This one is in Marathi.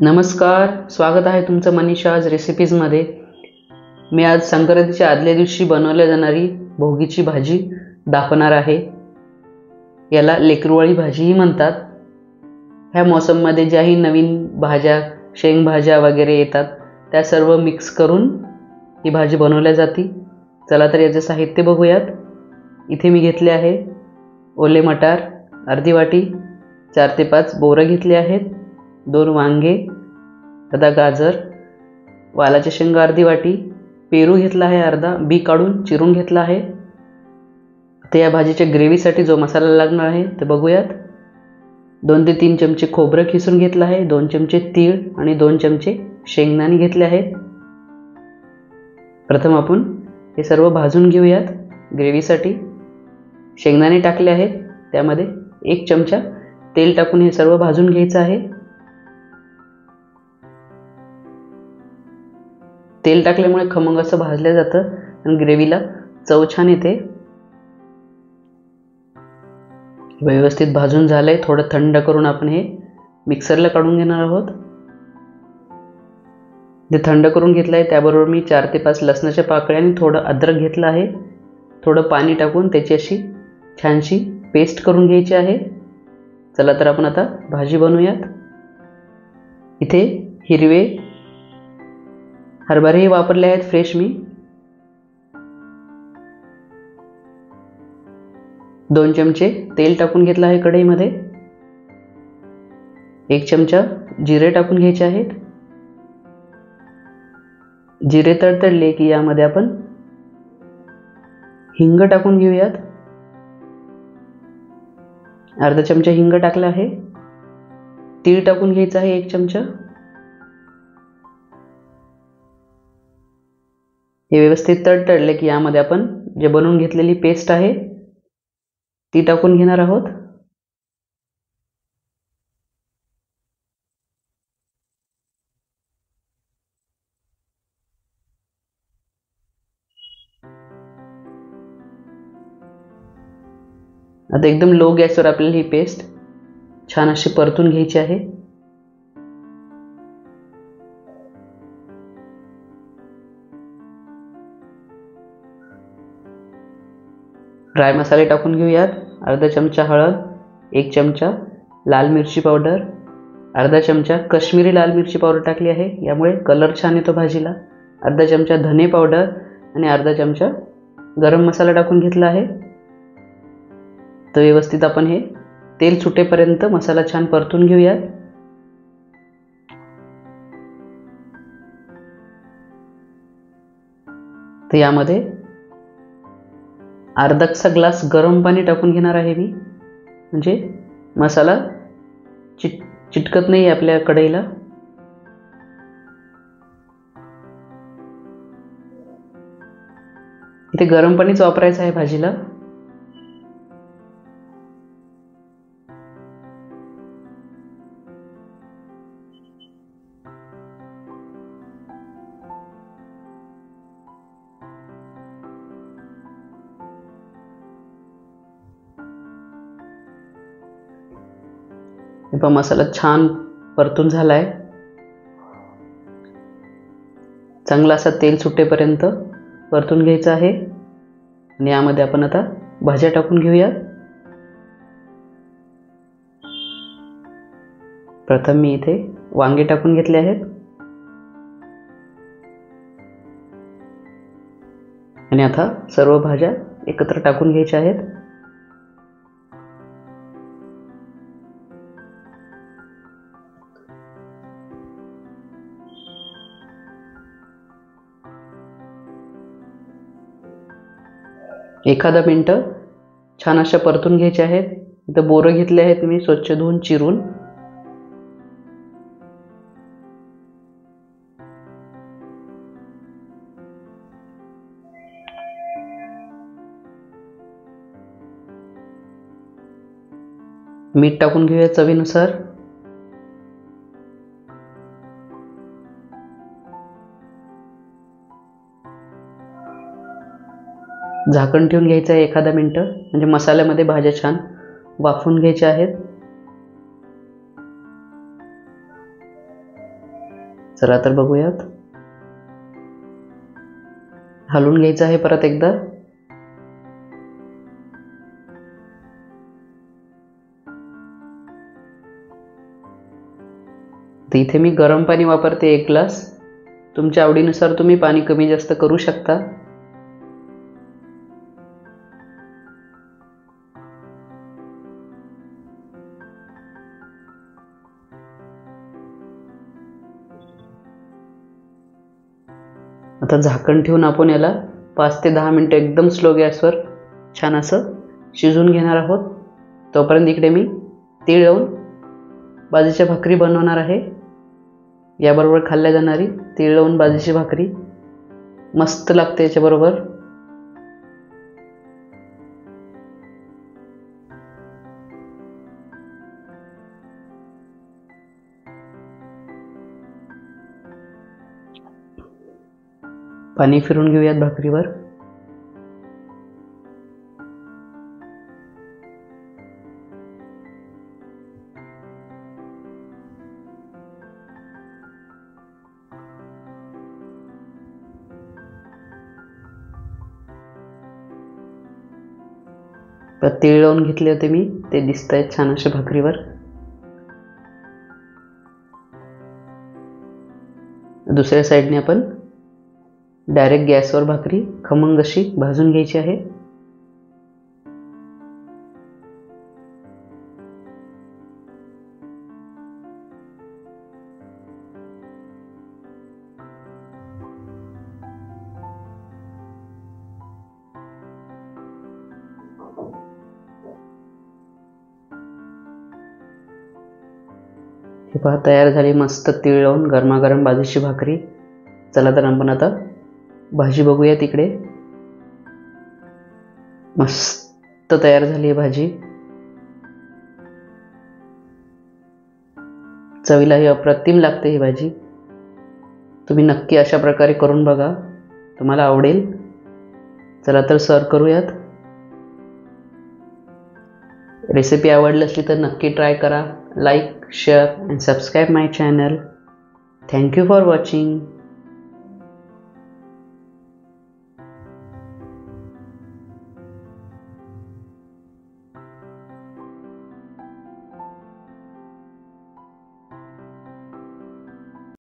नमस्कार, स्वागत आहे तुमचं मनीषाज रेसिपीजमध्ये। मी आज संक्रांतीच्या आदल्या दिवशी बनवल्या जाणारी भोगीची भाजी दाखवणार आहे। याला लेकरवाळी भाजीही म्हणतात। ह्या मोसममध्ये ज्याही नवीन भाज्या, शेंगभाज्या वगैरे येतात त्या सर्व मिक्स करून ही भाजी बनवल्या जाते। चला तर याचे साहित्य बघूयात। इथे मी घेतले आहे ओले मटार अर्धी वाटी, 4 ते 5 बोरं घेतले आहेत, 2 वांगे, अर्धा गाजर, वालाच्या शेंगा अर्धी वाटी, पेरू घेतला आहे अर्धा, बी काढून चिरून घेतला आहे। आता या भाजीच्या ग्रेव्हीसाठी जो मसाला लागणार आहे ते बघूयात। 2 ते 3 चमचे खोबरं खिसून घेतलं आहे, 2 चमचे तीळ आणि 2 चमचे शेंगदाणे घेतले आहेत। प्रथम आपण हे सर्व भाजून घेऊयात। ग्रेव्हीसाठी शेंगदाणे टाकले आहेत, त्यामध्ये 1 चमचा तेल टाकून हे सर्व भाजून घ्यायचं आहे। तेल टाकल्यामुळे खमंग असं भाजलं जातं आणि ग्रेव्हीला चव छान येते। व्यवस्थित भाजून झालंय, थोडं थंड करून आपण हे मिक्सरला काढून घेणार आहोत। जे थंड करून घेतलं आहे त्याबरोबर मी 4 ते 5 लसणाच्या पाकळ्या आणि थोडं अद्रक घेतलं आहे। थोडं पाणी टाकून त्याची अशी छानशी पेस्ट करून घ्यायची आहे। चला तर आपण आता भाजी बनवूयात। इथे हिरवे हरभरेही वापरले आहेत फ्रेश मी। 2 चमचे तेल टाकून घेतलं आहे कढईमध्ये। 1 चमचा जिरे टाकून घ्यायचे आहेत। जिरे तडतडले की यामध्ये आपण हिंग टाकून घेऊयात। अर्धा चमचा हिंग टाकला आहे। तीळ टाकून घ्यायचा आहे 1 चमचा। हे व्यवस्थित तडतडले की यामध्ये आपण जे बनवून घेतलेली पेस्ट आहे ती टाकून घेणार आहोत। आता एकदम लो गॅसवर आपल्याला ही पेस्ट छान अशी परतून घ्यायची आहे। ड्राय मसाले टाकून घेऊयात। अर्धा चमचा हळद, 1 चमचा लाल मिरची पावडर, अर्धा चमचा काश्मीरी लाल मिरची पावडर टाकली आहे, यामुळे कलर छान येतो भाजीला। अर्धा चमचा धने पावडर आणि अर्धा चमचा गरम मसाला टाकून घेतला आहे। तर व्यवस्थित आपण हे तेल सुटेपर्यंत मसाला छान परतून घेऊयात। तर यामध्ये अर्धासा ग्लास गरम पाणी टाकून घेणार आहे मी, म्हणजे मसाला चिटकत नाही आपल्या कढईला। इथे गरम पाणीच वापरायचं आहे भाजीला। पण मसाला छान परतून झालाय। चांगला असा तेल सुटेपर्यंत परतून घ्यायचं आहे आणि यामध्ये आपण आता भाज्या टाकून घेऊयात। प्रथम मी इथे वांगे टाकून घेतले आहेत आणि आता सर्व भाज्या एकत्र टाकून घ्यायच्या आहेत। एखादा मिनिट छान अशा परतून घ्यायच्या आहेत। इथं बोरं घेतले आहेत मी स्वच्छ धुवून चिरून। मीठ टाकून घेऊया चवीनुसार। झाकण ठेवून घ्यायचं आहे एखादा मिनिट, म्हणजे मसाल्यामध्ये भाज्या छान वाफून घ्यायच्या आहेत। चला तर बघूयात. हलवून घ्यायचं आहे परत एकदा. तर इथे मी गरम पाणी वापरते 1 ग्लास. तुमच्या आवडीनुसार तुम्ही पाणी कमी जास्त करू शकता. आता झाकण ठेवून आपण याला 5 ते 10 मिनिटं एकदम स्लो गॅसवर छान असं शिजवून घेणार आहोत. तोपर्यंत इकडे मी तीळ लावून बाजरीच्या भाकरी बनवणार आहे. याबरोबर खाल्ल्या जाणारी तीळ लावून बाजरीची भाकरी मस्त लागते याच्याबरोबर. पाणी फिरून घेऊयात भाकरीवर. तीळ लावून घेतले होते मी, ते दिसत आहेत छान असे भाकरीवर. दुसऱ्या साईडने आपण डायरेक्ट गॅसवर भाकरी खमंग अशी भाजून घ्यायची आहे. हे पहा तयार झाली मस्त तीळ लावून गरमागरम बाजरीची भाकरी. चला तर आपण आता भाजी बघूया. तिकडे मस्त तयार झाली आहे भाजी. चवीला ही अप्रतिम लागते ही भाजी. तुम्ही नक्की अशा प्रकारे करून बघा, तुम्हाला आवडेल. चला तर सर्व करूयात. रेसिपी आवडली असली तर नक्की ट्राय करा. Like, share and subscribe my channel. Thank you for watching.